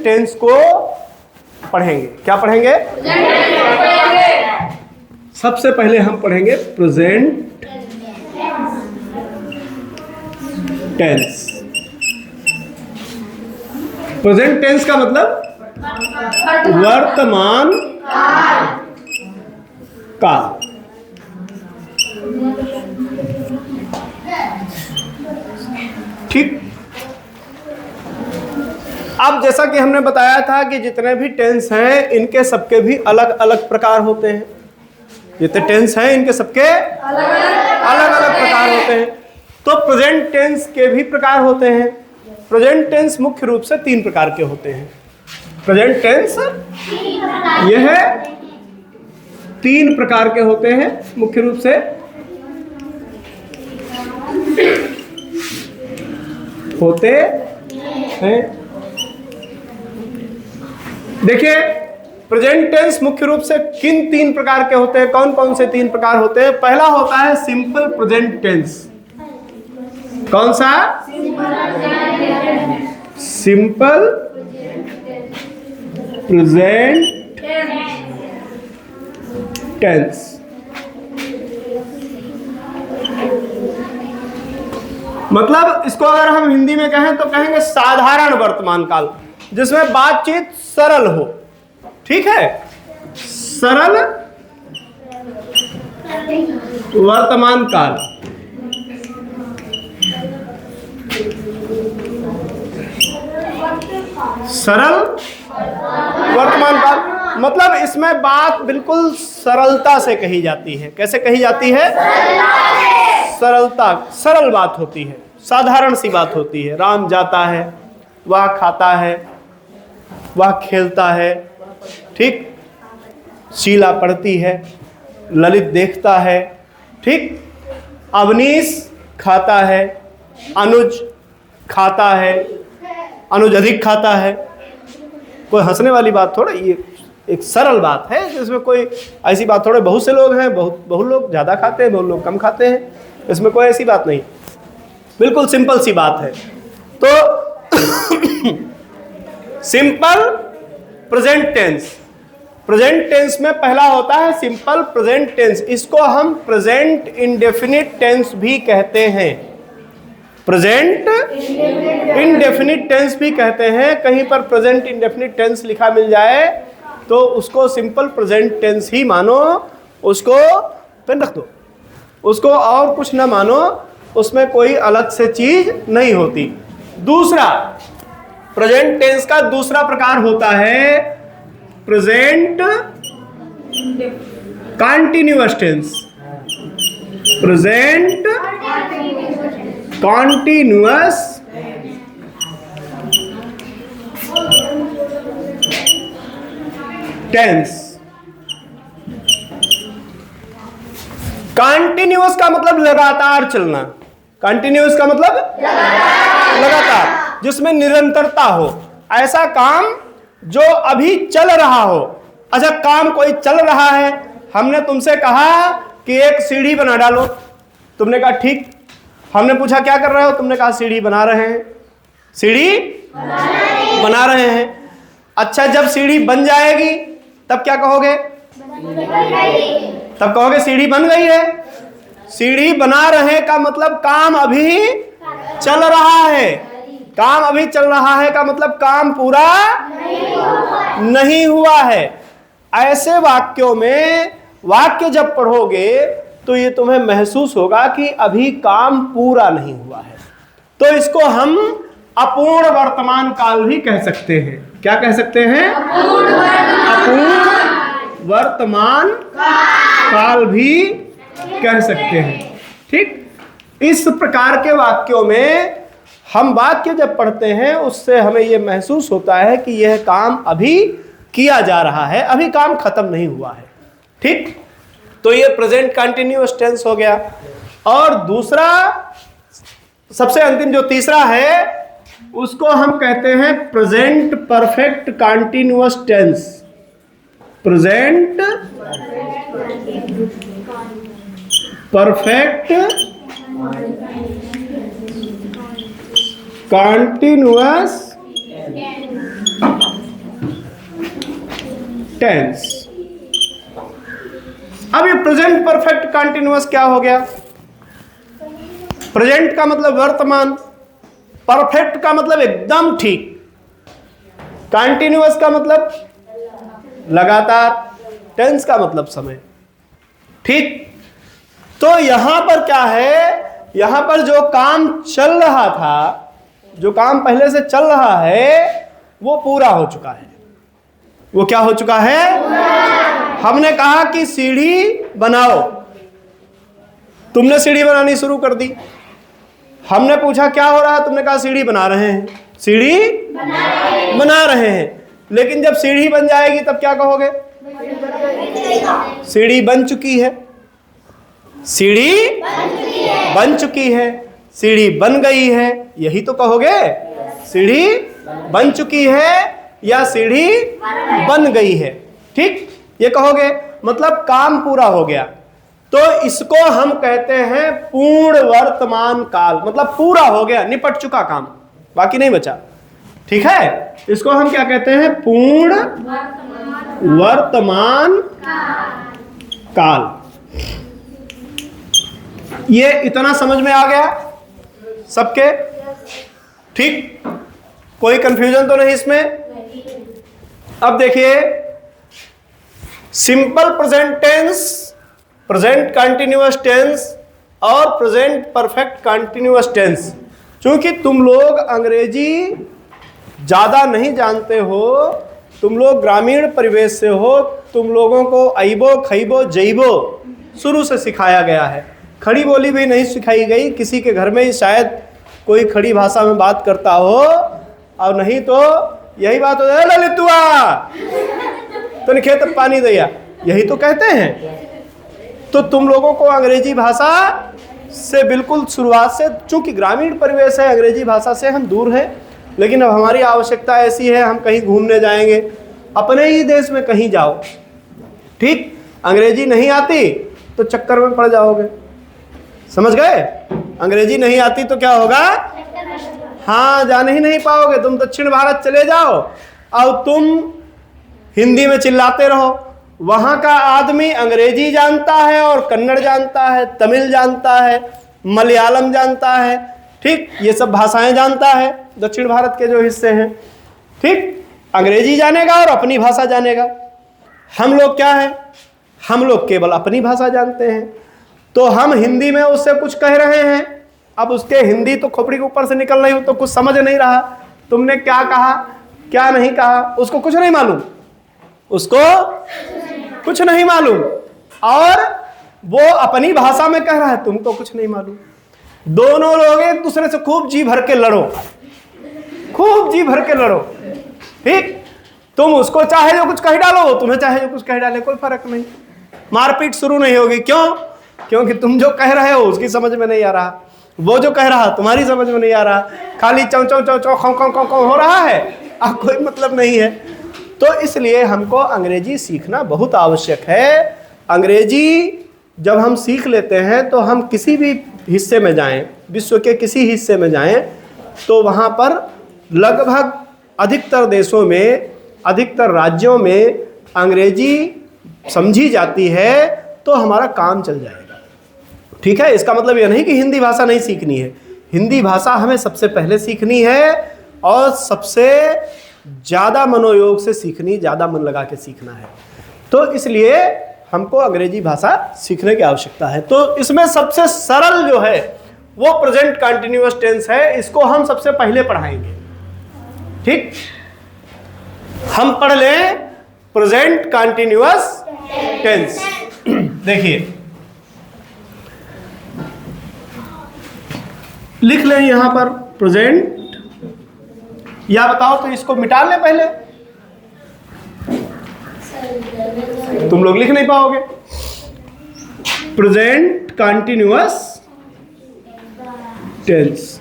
Tense को पढ़ेंगे। क्या पढ़ेंगे? सबसे पहले हम पढ़ेंगे प्रेजेंट टेंस। प्रेजेंट टेंस का मतलब वर्तमान काल। ठीक। अब जैसा कि हमने बताया था कि जितने भी टेंस हैं इनके सबके भी अलग अलग प्रकार होते हैं। जितने टेंस हैं इनके सबके अलग अलग प्रकार होते हैं। तो प्रेजेंट टेंस के भी प्रकार होते हैं। प्रेजेंट टेंस मुख्य रूप से 3 प्रकार के होते हैं। प्रेजेंट टेंस यह 3 प्रकार के होते हैं मुख्य रूप से। होते हैं। देखिए प्रेजेंट टेंस मुख्य रूप से किन 3 प्रकार के होते हैं? कौन कौन से 3 प्रकार होते हैं? पहला होता है सिंपल प्रेजेंट टेंस। कौन सा? Simple present tense. मतलब इसको अगर हम हिंदी में कहें तो कहेंगे साधारण वर्तमान काल, जिसमें बातचीत सरल हो। ठीक है, सरल वर्तमान काल। सरल वर्तमान काल मतलब इसमें बात बिल्कुल सरलता से कही जाती है। कैसे कही जाती है? सरलता, सरल बात होती है, साधारण सी बात होती है। राम जाता है, वह खाता है, वह खेलता है। ठीक। शीला पढ़ती है, ललित देखता है। ठीक। अवनीश खाता है, अनुज खाता है, अनुज अधिक खाता है। कोई हंसने वाली बात थोड़ा, ये एक सरल बात है जिसमें कोई ऐसी बात थोड़े, बहुत से लोग हैं, बहुत लोग ज़्यादा खाते हैं, बहुत लोग कम खाते हैं, इसमें कोई ऐसी बात नहीं, बिल्कुल सिंपल सी बात है। तो simple present tense. Present tense में पहला होता है सिंपल प्रेजेंट टेंस। इसको हम प्रेजेंट इंडेफिनिट टेंस भी कहते हैं। प्रेजेंट इंडेफिनिट टेंस भी कहते हैं। कहीं पर प्रेजेंट इंडेफिनिट टेंस लिखा मिल जाए तो उसको सिंपल प्रेजेंट टेंस ही मानो, उसको पेन रख दो, उसको और कुछ ना मानो, उसमें कोई अलग से चीज नहीं होती। दूसरा प्रेजेंट टेंस का दूसरा प्रकार होता है present continuous tense. Present continuous tense. Continuous का मतलब लगातार चलना। कंटीन्यूअस का मतलब लगातार, जिसमें निरंतरता हो। ऐसा काम जो अभी चल रहा हो। अच्छा, काम कोई चल रहा है, हमने तुमसे कहा कि एक सीढ़ी बना डालो, तुमने कहा ठीक। हमने पूछा क्या कर रहे हो, तुमने कहा सीढ़ी बना रहे हैं। सीढ़ी बना रहे हैं। अच्छा, जब सीढ़ी बन जाएगी तब क्या कहोगे? तब कहोगे सीढ़ी बन गई है। सीढ़ी बना रहे का मतलब काम अभी चल रहा है। काम अभी चल रहा है का मतलब काम पूरा नहीं हुआ है। ऐसे वाक्यों में वाक्य जब पढ़ोगे तो ये तुम्हें महसूस होगा कि अभी काम पूरा नहीं हुआ है। तो इसको हम अपूर्ण वर्तमान काल भी कह सकते हैं। क्या कह सकते हैं? अपूर्ण वर्तमान काल भी कह सकते हैं। ठीक। इस प्रकार के वाक्यों में हम वाक्य जब पढ़ते हैं उससे हमें यह महसूस होता है कि यह काम अभी किया जा रहा है, अभी काम खत्म नहीं हुआ है। ठीक। तो ये प्रेजेंट कंटीन्यूअस टेंस हो गया। और दूसरा सबसे अंतिम जो तीसरा है उसको हम कहते हैं present perfect continuous tense. Present perfect continuous tense. अब ये प्रेजेंट परफेक्ट कंटिन्यूअस क्या हो गया? प्रेजेंट का मतलब वर्तमान, परफेक्ट का मतलब एकदम ठीक, कंटिन्यूअस का मतलब लगातार, टेंस का मतलब समय। ठीक, तो यहां पर क्या है, यहां पर जो काम चल रहा था, जो काम पहले से चल रहा है, वो पूरा हो चुका है। वो क्या हो चुका है? हमने कहा कि सीढ़ी बनाओ, तुमने सीढ़ी बनानी शुरू कर दी। हमने पूछा क्या हो रहा है, तुमने कहा सीढ़ी बना रहे हैं। सीढ़ी बना रहे हैं, लेकिन जब सीढ़ी बन जाएगी तब क्या कहोगे? सीढ़ी बन चुकी है, सीढ़ी बन चुकी है, सीढ़ी बन गई है, यही तो कहोगे। सीढ़ी बन चुकी है या सीढ़ी बन गई है, ठीक, ये कहोगे, मतलब काम पूरा हो गया। तो इसको हम कहते हैं पूर्ण वर्तमान काल, मतलब पूरा हो गया, निपट चुका काम, बाकी नहीं बचा। ठीक है, इसको हम क्या कहते हैं? पूर्ण वर्तमान काल। ये इतना समझ में आ गया सबके? ठीक, कोई कंफ्यूजन तो नहीं इसमें? अब देखिए, simple present tense, present continuous tense और प्रेजेंट परफेक्ट कंटिन्यूअस टेंस। क्योंकि तुम लोग अंग्रेजी ज़्यादा नहीं जानते हो, तुम लोग ग्रामीण परिवेश से हो, तुम लोगों को अइबो खइबो जइबो शुरू से सिखाया गया है। खड़ी बोली भी नहीं सिखाई गई, किसी के घर में ही शायद कोई खड़ी भाषा में बात करता हो, और नहीं तो यही बात हो जाए, ललितुआ तो खेत पानी दिया, यही तो कहते हैं। तो तुम लोगों को अंग्रेजी भाषा से बिल्कुल शुरुआत से, चूंकि ग्रामीण परिवेश है, अंग्रेजी भाषा से हम दूर हैं, लेकिन अब हमारी आवश्यकता ऐसी है, हम कहीं घूमने जाएंगे, अपने ही देश में कहीं जाओ, ठीक, अंग्रेजी नहीं आती तो चक्कर में पड़ जाओगे, समझ गए? अंग्रेजी नहीं आती तो क्या होगा? हाँ, जाने ही नहीं पाओगे। तुम दक्षिण भारत चले जाओ और तुम हिंदी में चिल्लाते रहो, वहां का आदमी अंग्रेजी जानता है और कन्नड़ जानता है, तमिल जानता है, मलयालम जानता है, ठीक, ये सब भाषाएं जानता है दक्षिण भारत के जो हिस्से हैं, ठीक, अंग्रेजी जानेगा और अपनी भाषा जानेगा। हम लोग क्या है, हम लोग केवल अपनी भाषा जानते हैं। तो हम हिंदी में उससे कुछ कह रहे हैं, अब उसके हिंदी तो खोपड़ी के ऊपर से निकल रही हो, तो कुछ समझ नहीं रहा, तुमने क्या कहा क्या नहीं कहा, उसको कुछ नहीं मालूम, उसको कुछ नहीं मालूम, और वो अपनी भाषा में कह रहा है, तुमको कुछ नहीं मालूम। दोनों लोग एक दूसरे से खूब जी भर के लड़ो, खूब जी भर के लड़ो, ठीक, तुम उसको चाहे जो कुछ कह डालो, तुम्हें चाहे जो कुछ कह डाले, कोई फर्क नहीं, मारपीट शुरू नहीं होगी। क्यों? क्योंकि तुम जो कह रहे हो उसकी समझ में नहीं आ रहा, वो जो कह रहा तुम्हारी समझ में नहीं आ रहा, खाली चौ चौ चौ चौ खौ खौ खौ हो रहा है, अब कोई मतलब नहीं है। तो इसलिए हमको अंग्रेजी सीखना बहुत आवश्यक है। अंग्रेजी जब हम सीख लेते हैं तो हम किसी भी हिस्से में जाएं, विश्व के किसी हिस्से में जाएं, तो वहाँ पर लगभग अधिकतर देशों में, अधिकतर राज्यों में अंग्रेजी समझी जाती है, तो हमारा काम चल जाएगा। ठीक है, इसका मतलब यह नहीं कि हिंदी भाषा नहीं सीखनी है, हिंदी भाषा हमें सबसे पहले सीखनी है और सबसे ज़्यादा मनोयोग से सीखनी, ज़्यादा मन लगा के सीखना है। तो इसलिए हमको अंग्रेजी भाषा सीखने की आवश्यकता है। तो इसमें सबसे सरल जो है वो प्रेजेंट कंटिन्यूअस टेंस है, इसको हम सबसे पहले पढ़ाएंगे। ठीक, हम पढ़ लें प्रेजेंट कंटिन्यूअस टेंस। देखिए, लिख लें यहां पर प्रेजेंट, या बताओ तो इसको मिटा लें पहले, तुम लोग लिख नहीं पाओगे। प्रेजेंट कंटिन्यूअस टेंस,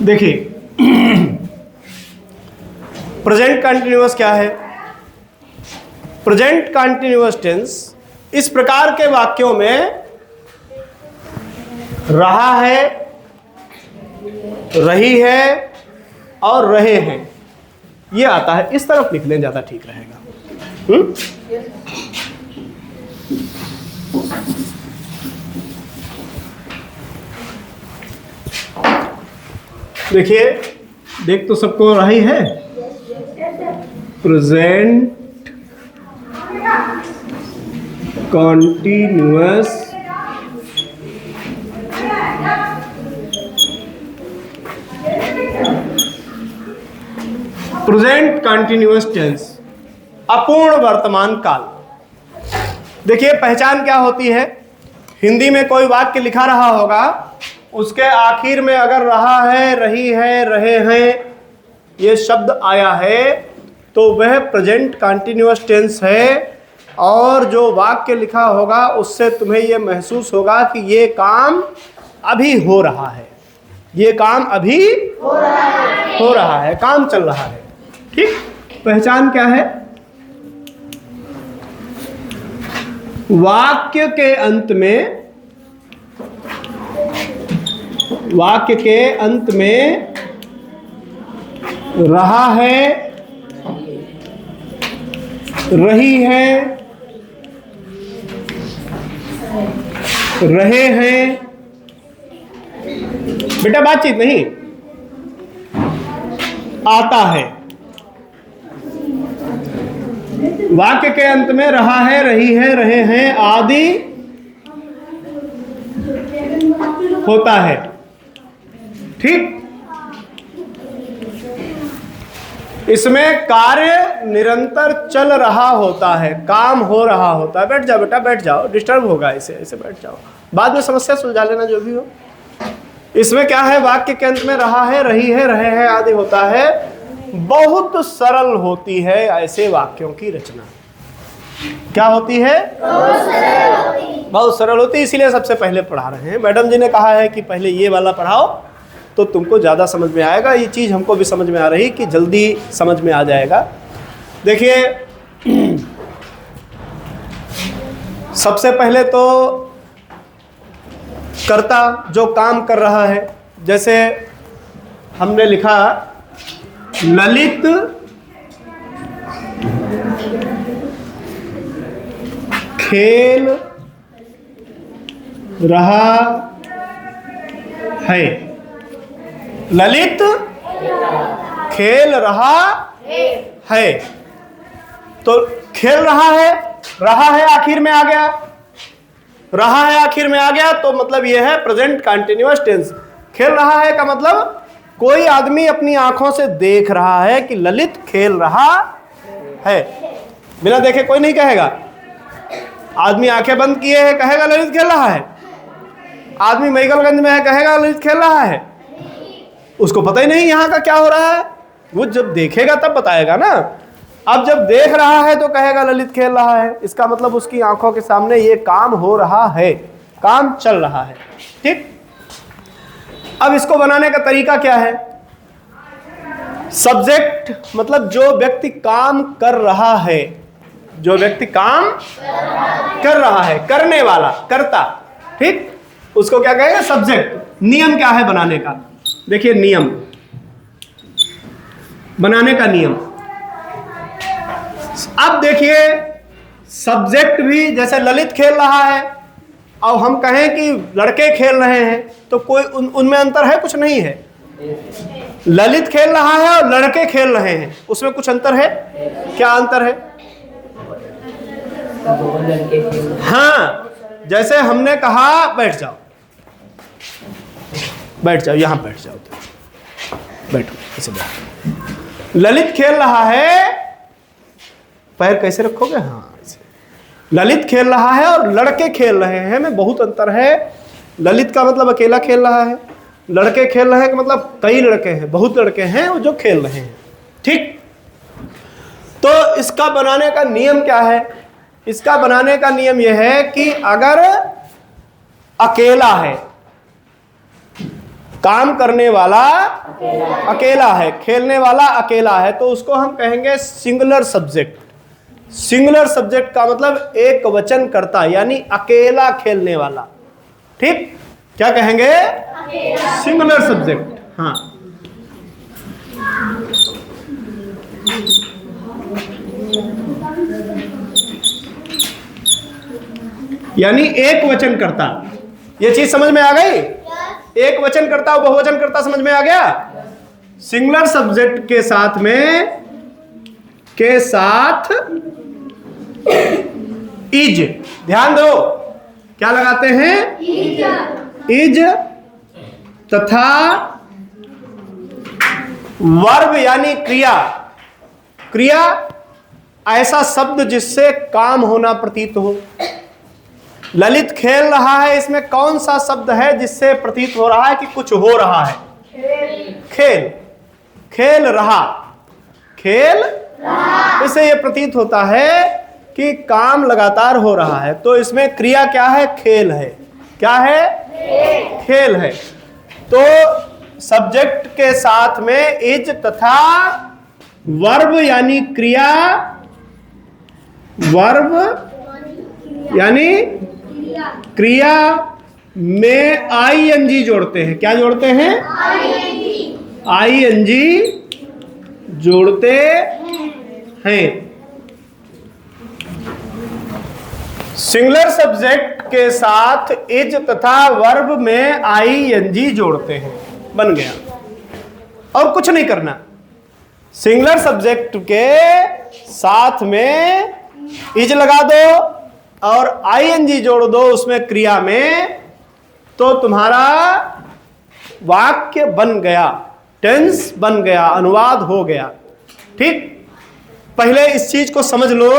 देखिए प्रेजेंट कंटिन्यूअस क्या है? प्रेजेंट कंटिन्यूअस टेंस इस प्रकार के वाक्यों में रहा है, रही है और रहे हैं ये आता है। इस तरफ लिख लें, ज्यादा ठीक रहेगा। देखिए, देख तो सबको रही है। Present continuous present continuous tense, अपूर्ण वर्तमान काल। देखिए पहचान क्या होती है। हिंदी में कोई वाक्य लिखा रहा होगा, उसके आखिर में अगर रहा है, रही है, रहे हैं ये शब्द आया है तो वह प्रेजेंट कंटिन्यूअस टेंस है। और जो वाक्य लिखा होगा उससे तुम्हें यह महसूस होगा कि ये काम अभी हो रहा है, ये काम अभी हो रहा है, काम चल रहा है। ठीक, पहचान क्या है? वाक्य के अंत में रहा है, रही है, रहे हैं। बेटा बातचीत नहीं, आता है। वाक्य के अंत में रहा है, रही है, रहे हैं आदि होता है। ठीक, इसमें कार्य निरंतर चल रहा होता है, काम हो रहा होता है। बैठ जाओ बेटा, बैठ जाओ, डिस्टर्ब होगा, ऐसे ऐसे बैठ जाओ, बाद में समस्या सुलझा लेना जो भी हो। इसमें क्या है? वाक्य के अंत में रहा है, रही है, रहे हैं आदि होता है। बहुत सरल होती है ऐसे वाक्यों की रचना। क्या होती है? बहुत सरल होती है, इसीलिए सबसे पहले पढ़ा रहे हैं। मैडम जी ने कहा है कि पहले ये वाला पढ़ाओ तो तुमको ज़्यादा समझ में आएगा। ये चीज़ हमको भी समझ में आ रही कि जल्दी समझ में आ जाएगा। देखिए सबसे पहले तो कर्ता जो काम कर रहा है, जैसे हमने लिखा ललित खेल रहा है। ललित खेल रहा है, तो खेल रहा है आखिर में आ गया, रहा है आखिर में आ गया, तो मतलब यह है प्रेजेंट कंटिन्यूअस टेंस। खेल रहा है का मतलब कोई आदमी अपनी आंखों से देख रहा है कि ललित खेल रहा है। बिना देखे कोई नहीं कहेगा। आदमी आंखें बंद किए है कहेगा ललित खेल रहा है? आदमी मैगलगंज में है कहेगा ललित खेल रहा है? उसको पता ही नहीं यहाँ का क्या हो रहा है। वो जब देखेगा तब बताएगा ना। अब जब देख रहा है तो कहेगा ललित खेल रहा है। इसका मतलब उसकी आंखों के सामने ये काम हो रहा है, काम चल रहा है। ठीक, अब इसको बनाने का तरीका क्या है? सब्जेक्ट मतलब जो व्यक्ति काम कर रहा है, जो व्यक्ति काम कर रहा है, करने वाला, कर्ता। ठीक, उसको क्या कहेंगे? सब्जेक्ट। नियम क्या है बनाने का? देखिए नियम, बनाने का नियम। अब देखिए सब्जेक्ट भी जैसे ललित खेल रहा है और हम कहें कि लड़के खेल रहे हैं तो कोई उनमें अंतर है? कुछ नहीं है। ललित खेल रहा है और लड़के खेल रहे हैं, उसमें कुछ अंतर है? क्या अंतर है? हाँ, जैसे हमने कहा बैठ जाओ, बैठ जाओ, यहां बैठ जाओ, बैठो, ऐसे बैठो। ललित खेल रहा है, पैर कैसे रखोगे? हाँ ऐसे। ललित खेल रहा है और लड़के खेल रहे हैं में बहुत अंतर है। ललित का मतलब अकेला खेल रहा है, लड़के खेल रहे हैं का मतलब कई लड़के हैं, बहुत लड़के हैं जो खेल रहे हैं। ठीक, तो इसका बनाने का नियम क्या है? इसका बनाने का नियम यह है कि अगर अकेला है, काम करने वाला अकेला है, खेलने वाला अकेला है, तो उसको हम कहेंगे सिंगुलर सब्जेक्ट। सिंगुलर सब्जेक्ट का मतलब एक वचन करता, यानी अकेला खेलने वाला। ठीक, क्या कहेंगे? Singular subject. हाँ, यानी एक वचन करता। ये चीज समझ में आ गई? एक वचन करता और बहुवचन करता समझ में आ गया? सिंगुलर सब्जेक्ट के साथ इज, ध्यान दो, क्या लगाते हैं? इज तथा वर्ब यानी क्रिया। क्रिया ऐसा शब्द जिससे काम होना प्रतीत हो। ललित खेल रहा है, इसमें कौन सा शब्द है जिससे प्रतीत हो रहा है कि कुछ हो रहा है? खेल। खेल रहा, खेल इससे यह प्रतीत होता है कि काम लगातार हो रहा है। तो इसमें क्रिया क्या है? खेल है। क्या है? खेल है। तो सब्जेक्ट के साथ में इज तथा वर्ब यानी क्रिया, वर्ब यानी क्रिया में आईएनजी जोड़ते हैं। क्या जोड़ते हैं? आईएनजी जोड़ते हैं। सिंगुलर सब्जेक्ट के साथ इज तथा वर्ब में आईएनजी जोड़ते हैं, बन गया। और कुछ नहीं करना। सिंगुलर सब्जेक्ट के साथ में इज लगा दो और आईएनजी जोड़ दो उसमें क्रिया में, तो तुम्हारा वाक्य बन गया, टेंस बन गया, अनुवाद हो गया। ठीक, पहले इस चीज को समझ लो,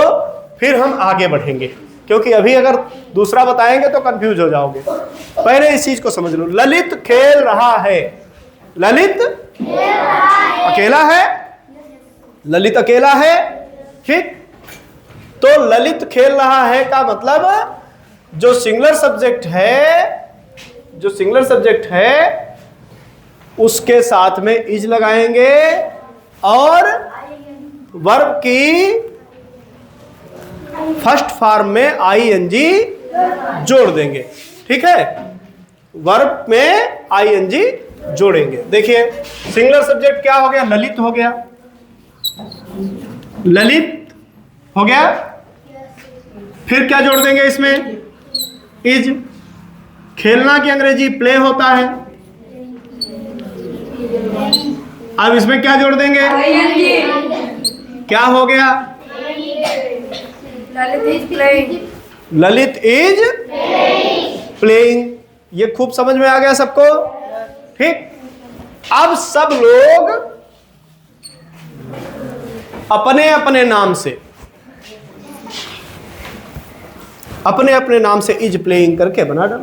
फिर हम आगे बढ़ेंगे, क्योंकि अभी अगर दूसरा बताएंगे तो कंफ्यूज हो जाओगे। पहले इस चीज को समझ लो। ललित खेल रहा है। ललित अकेला है, ललित अकेला है। ठीक, तो ललित खेल रहा है का मतलब जो सिंगुलर सब्जेक्ट है, उसके साथ में इज लगाएंगे और वर्ब की फर्स्ट फॉर्म में आईएनजी जोड़ देंगे। ठीक है, वर्ब में आईएनजी जोड़ेंगे। देखिए, सिंगुलर सब्जेक्ट क्या हो गया? ललित हो गया। ललित हो गया, फिर क्या जोड़ देंगे इसमें? इज। खेलना की अंग्रेजी प्ले होता है। अब इसमें क्या जोड़ देंगे? क्या हो गया? Lalit is playing. ये खूब समझ में आ गया सबको? ठीक, अब सब लोग अपने अपने नाम से इज प्लेइंग करके बना डालो।